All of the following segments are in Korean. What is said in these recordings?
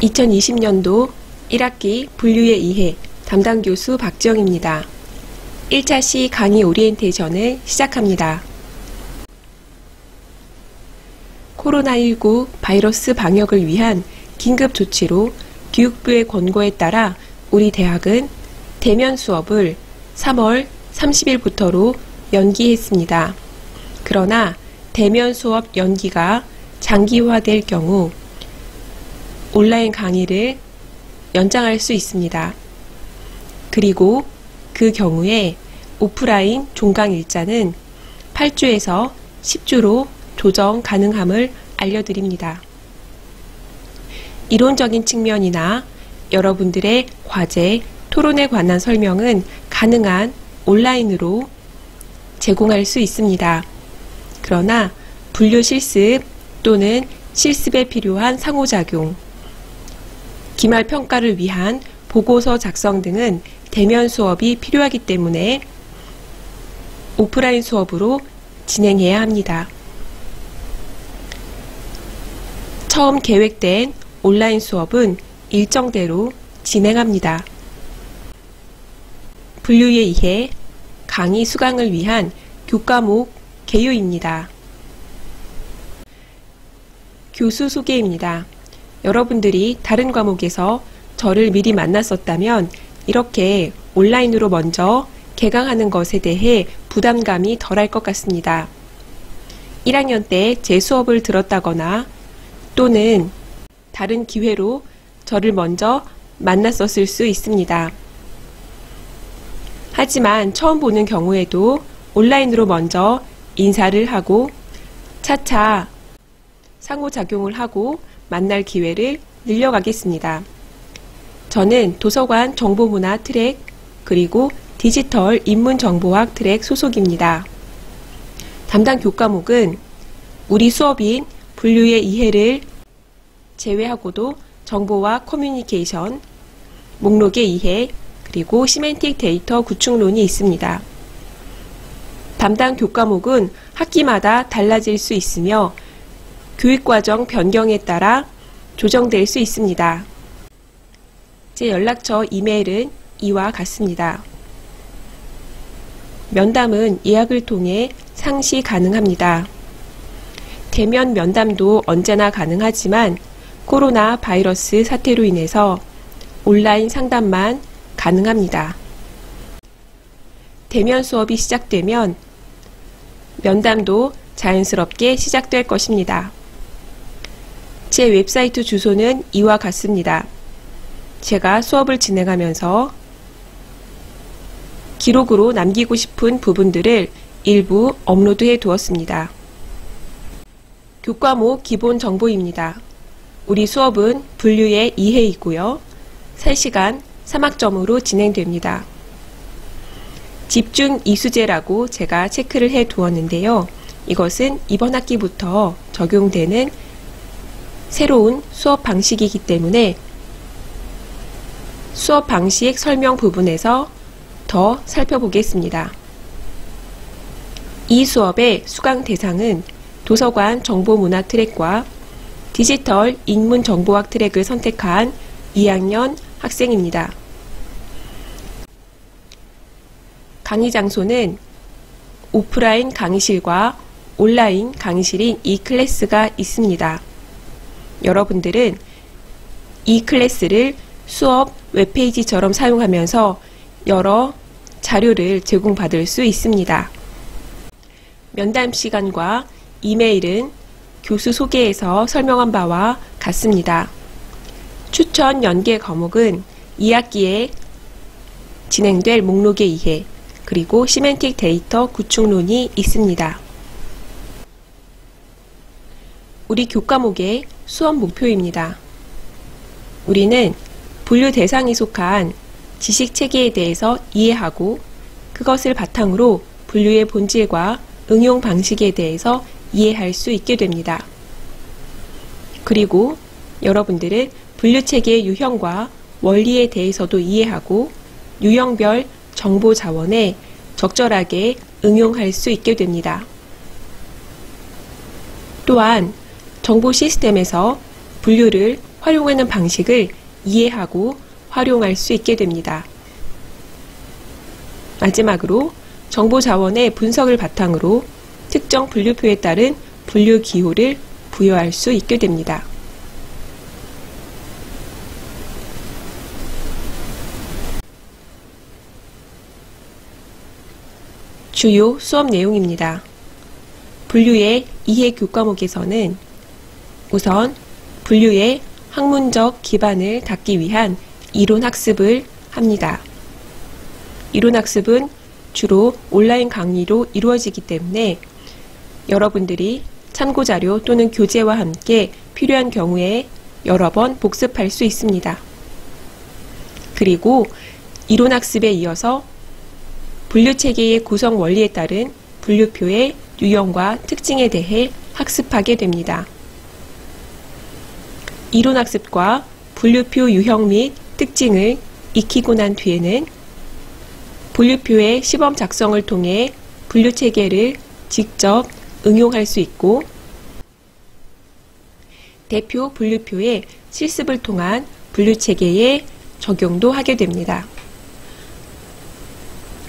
2020년도 1학기 분류의 이해 담당 교수 박지영입니다. 1차 시 강의 오리엔테이션을 시작합니다. 코로나19 바이러스 방역을 위한 긴급 조치로 교육부의 권고에 따라 우리 대학은 대면 수업을 3월 30일부터로 연기했습니다. 그러나 대면 수업 연기가 장기화될 경우 온라인 강의를 연장할 수 있습니다. 그리고 그 경우에 오프라인 종강 일자는 8주에서 10주로 조정 가능함을 알려드립니다. 이론적인 측면이나 여러분들의 과제, 토론에 관한 설명은 가능한 온라인으로 제공할 수 있습니다. 그러나 분류 실습 또는 실습에 필요한 상호작용, 기말 평가를 위한 보고서 작성 등은 대면 수업이 필요하기 때문에 오프라인 수업으로 진행해야 합니다. 처음 계획된 온라인 수업은 일정대로 진행합니다. 분류의 이해, 강의 수강을 위한 교과목 개요입니다. 교수 소개입니다. 여러분들이 다른 과목에서 저를 미리 만났었다면 이렇게 온라인으로 먼저 개강하는 것에 대해 부담감이 덜할 것 같습니다. 1학년 때 제 수업을 들었다거나 또는 다른 기회로 저를 먼저 만났었을 수 있습니다. 하지만 처음 보는 경우에도 온라인으로 먼저 인사를 하고 차차 상호작용을 하고 만날 기회를 늘려가겠습니다. 저는 도서관 정보문화 트랙 그리고 디지털 인문정보학 트랙 소속입니다. 담당 교과목은 우리 수업인 분류의 이해를 제외하고도 정보와 커뮤니케이션, 목록의 이해, 그리고 시멘틱 데이터 구축론이 있습니다. 담당 교과목은 학기마다 달라질 수 있으며 교육과정 변경에 따라 조정될 수 있습니다. 제 연락처 이메일은 이와 같습니다. 면담은 예약을 통해 상시 가능합니다. 대면 면담도 언제나 가능하지만 코로나 바이러스 사태로 인해서 온라인 상담만 가능합니다. 대면 수업이 시작되면 면담도 자연스럽게 시작될 것입니다. 제 웹사이트 주소는 이와 같습니다. 제가 수업을 진행하면서 기록으로 남기고 싶은 부분들을 일부 업로드해 두었습니다. 교과목 기본 정보입니다. 우리 수업은 분류의 이해이고요. 3시간 3학점으로 진행됩니다. 집중 이수제라고 제가 체크를 해 두었는데요. 이것은 이번 학기부터 적용되는 새로운 수업 방식이기 때문에 수업 방식 설명 부분에서 더 살펴보겠습니다. 이 수업의 수강 대상은 도서관 정보문화 트랙과 디지털 인문정보학 트랙을 선택한 2학년 학생입니다. 강의 장소는 오프라인 강의실과 온라인 강의실인 e클래스가 있습니다. 여러분들은 e클래스를 수업 웹페이지처럼 사용하면서 여러 자료를 제공받을 수 있습니다. 면담 시간과 이메일은 교수 소개에서 설명한 바와 같습니다. 추천 연계 과목은 2학기에 진행될 목록의 이해, 그리고 시멘틱 데이터 구축론이 있습니다. 우리 교과목의 수업 목표입니다. 우리는 분류 대상에 속한 지식 체계에 대해서 이해하고 그것을 바탕으로 분류의 본질과 응용 방식에 대해서 이해할 수 있게 됩니다. 그리고 여러분들은 분류 체계의 유형과 원리에 대해서도 이해하고 유형별 정보 자원에 적절하게 응용할 수 있게 됩니다. 또한 정보 시스템에서 분류를 활용하는 방식을 이해하고 활용할 수 있게 됩니다. 마지막으로 정보 자원의 분석을 바탕으로 특정 분류표에 따른 분류 기호를 부여할 수 있게 됩니다. 주요 수업 내용입니다. 분류의 이해 교과목에서는 우선 분류의 학문적 기반을 닦기 위한 이론 학습을 합니다. 이론 학습은 주로 온라인 강의로 이루어지기 때문에 여러분들이 참고자료 또는 교재와 함께 필요한 경우에 여러 번 복습할 수 있습니다. 그리고 이론 학습에 이어서 분류체계의 구성 원리에 따른 분류표의 유형과 특징에 대해 학습하게 됩니다. 이론 학습과 분류표 유형 및 특징을 익히고 난 뒤에는 분류표의 시범 작성을 통해 분류체계를 직접 응용할 수 있고 대표 분류표의 실습을 통한 분류체계의 적용도 하게 됩니다.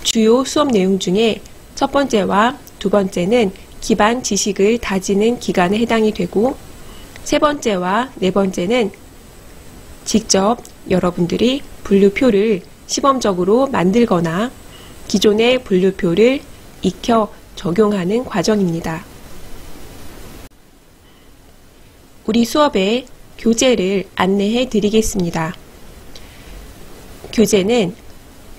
주요 수업 내용 중에 첫 번째와 두 번째는 기반 지식을 다지는 기간에 해당이 되고 세 번째와 네 번째는 직접 여러분들이 분류표를 시범적으로 만들거나 기존의 분류표를 익혀 적용하는 과정입니다. 우리 수업의 교재를 안내해 드리겠습니다. 교재는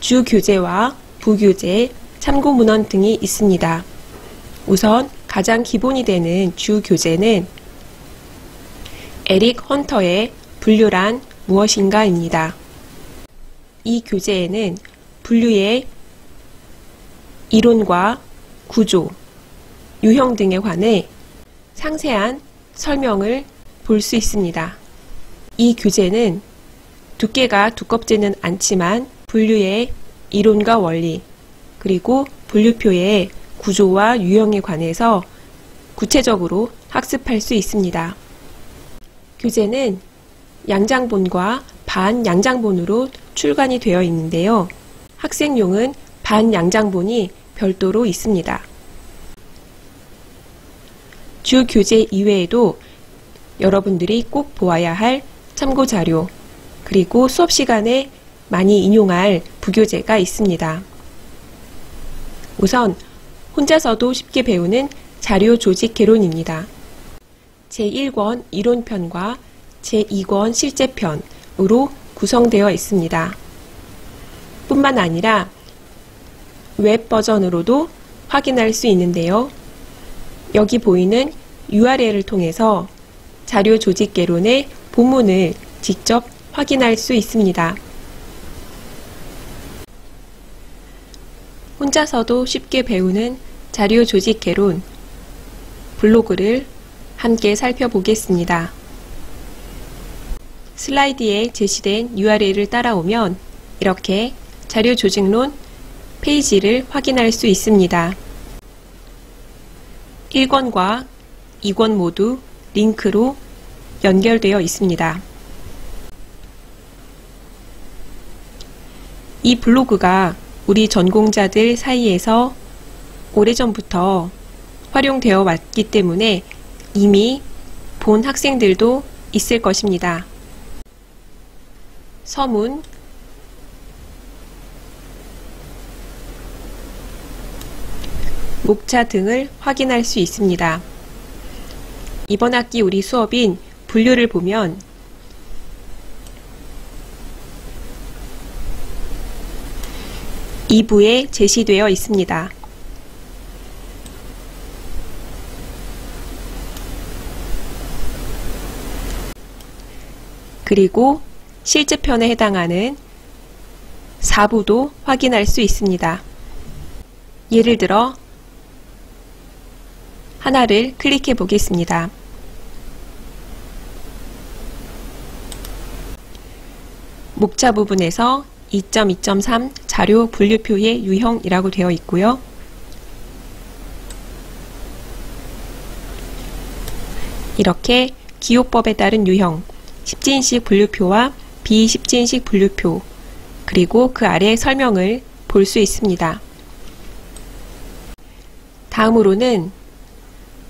주교재와 부교재, 참고문헌 등이 있습니다. 우선 가장 기본이 되는 주교재는 에릭 헌터의 분류란 무엇인가입니다. 이 교재에는 분류의 이론과 구조, 유형 등에 관해 상세한 설명을 볼 수 있습니다. 이 교재는 두께가 두껍지는 않지만 분류의 이론과 원리, 그리고 분류표의 구조와 유형에 관해서 구체적으로 학습할 수 있습니다. 교재는 양장본과 반양장본으로 출간이 되어 있는데요. 학생용은 반양장본이 별도로 있습니다. 주 교재 이외에도 여러분들이 꼭 보아야 할 참고자료, 그리고 수업 시간에 많이 인용할 부교재가 있습니다. 우선 혼자서도 쉽게 배우는 자료 조직 개론입니다. 제1권 이론편과 제2권 실제편으로 구성되어 있습니다. 뿐만 아니라 웹 버전으로도 확인할 수 있는데요. 여기 보이는 URL을 통해서 자료 조직 개론의 본문을 직접 확인할 수 있습니다. 혼자서도 쉽게 배우는 자료 조직 개론 블로그를 함께 살펴보겠습니다. 슬라이드에 제시된 URL을 따라오면 이렇게 자료 조직론 페이지를 확인할 수 있습니다. 1권과 2권 모두 링크로 연결되어 있습니다. 이 블로그가 우리 전공자들 사이에서 오래전부터 활용되어 왔기 때문에 이미 본 학생들도 있을 것입니다. 서문, 목차 등을 확인할 수 있습니다. 이번 학기 우리 수업인 분류를 보면 이 부에 제시되어 있습니다. 그리고 실제편에 해당하는 4부도 확인할 수 있습니다. 예를 들어 하나를 클릭해 보겠습니다. 목차 부분에서 2.2.3 자료 분류표의 유형이라고 되어 있고요. 이렇게 기호법에 따른 유형, 10진식 분류표와 비십진식 분류표, 그리고 그 아래 설명을 볼 수 있습니다. 다음으로는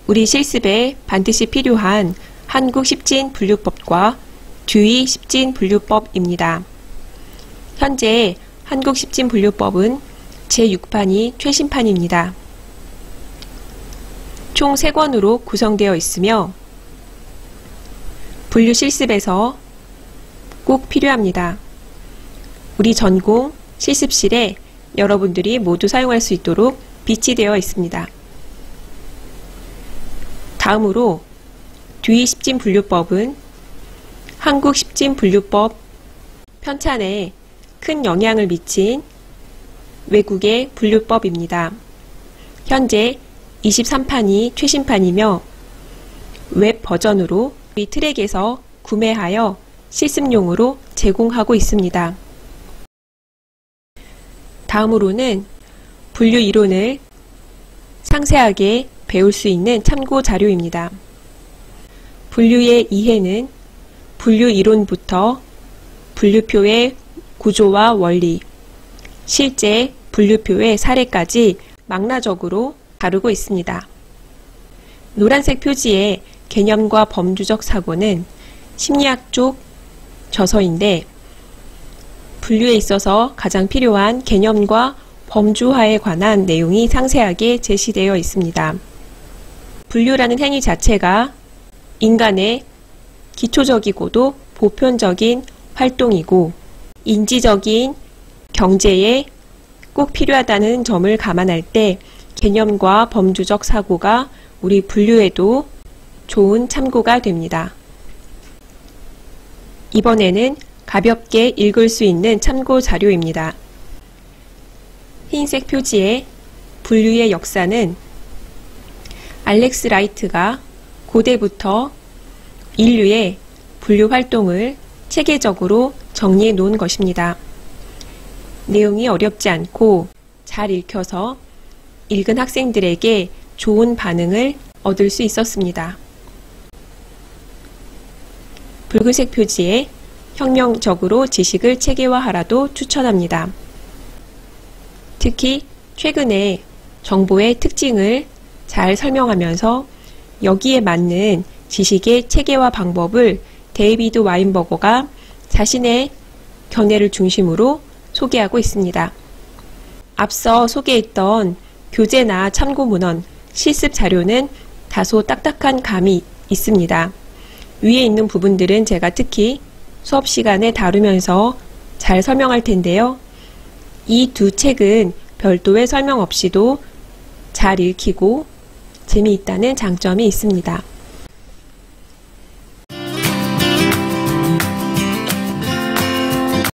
우리 실습에 반드시 필요한 한국 십진 분류법과 듀이 십진 분류법입니다. 현재 한국 십진 분류법은 제6판이 최신판입니다. 총 3권으로 구성되어 있으며 분류 실습에서 꼭 필요합니다. 우리 전공 실습실에 여러분들이 모두 사용할 수 있도록 비치되어 있습니다. 다음으로 듀이 십진 분류법은 한국 십진 분류법 편찬에 큰 영향을 미친 외국의 분류법입니다. 현재 23판이 최신판이며 웹 버전으로 우리 트랙에서 구매하여 실습용으로 제공하고 있습니다. 다음으로는 분류 이론을 상세하게 배울 수 있는 참고 자료입니다. 분류의 이해는 분류 이론부터 분류표의 구조와 원리, 실제 분류표의 사례까지 망라적으로 다루고 있습니다. 노란색 표지의 개념과 범주적 사고는 심리학 쪽 저서인데 분류에 있어서 가장 필요한 개념과 범주화에 관한 내용이 상세하게 제시되어 있습니다. 분류라는 행위 자체가 인간의 기초적이고도 보편적인 활동이고 인지적인 경제에 꼭 필요하다는 점을 감안할 때 개념과 범주적 사고가 우리 분류에도 좋은 참고가 됩니다. 이번에는 가볍게 읽을 수 있는 참고 자료입니다. 흰색 표지에 분류의 역사는 알렉스 라이트가 고대부터 인류의 분류 활동을 체계적으로 정리해 놓은 것입니다. 내용이 어렵지 않고 잘 읽혀서 읽은 학생들에게 좋은 반응을 얻을 수 있었습니다. 붉은색 표지에 혁명적으로 지식을 체계화하라도 추천합니다. 특히 최근에 정보의 특징을 잘 설명하면서 여기에 맞는 지식의 체계화 방법을 데이비드 와인버거가 자신의 견해를 중심으로 소개하고 있습니다. 앞서 소개했던 교재나 참고문헌, 실습 자료는 다소 딱딱한 감이 있습니다. 위에 있는 부분들은 제가 특히 수업 시간에 다루면서 잘 설명할 텐데요. 이 두 책은 별도의 설명 없이도 잘 읽히고 재미있다는 장점이 있습니다.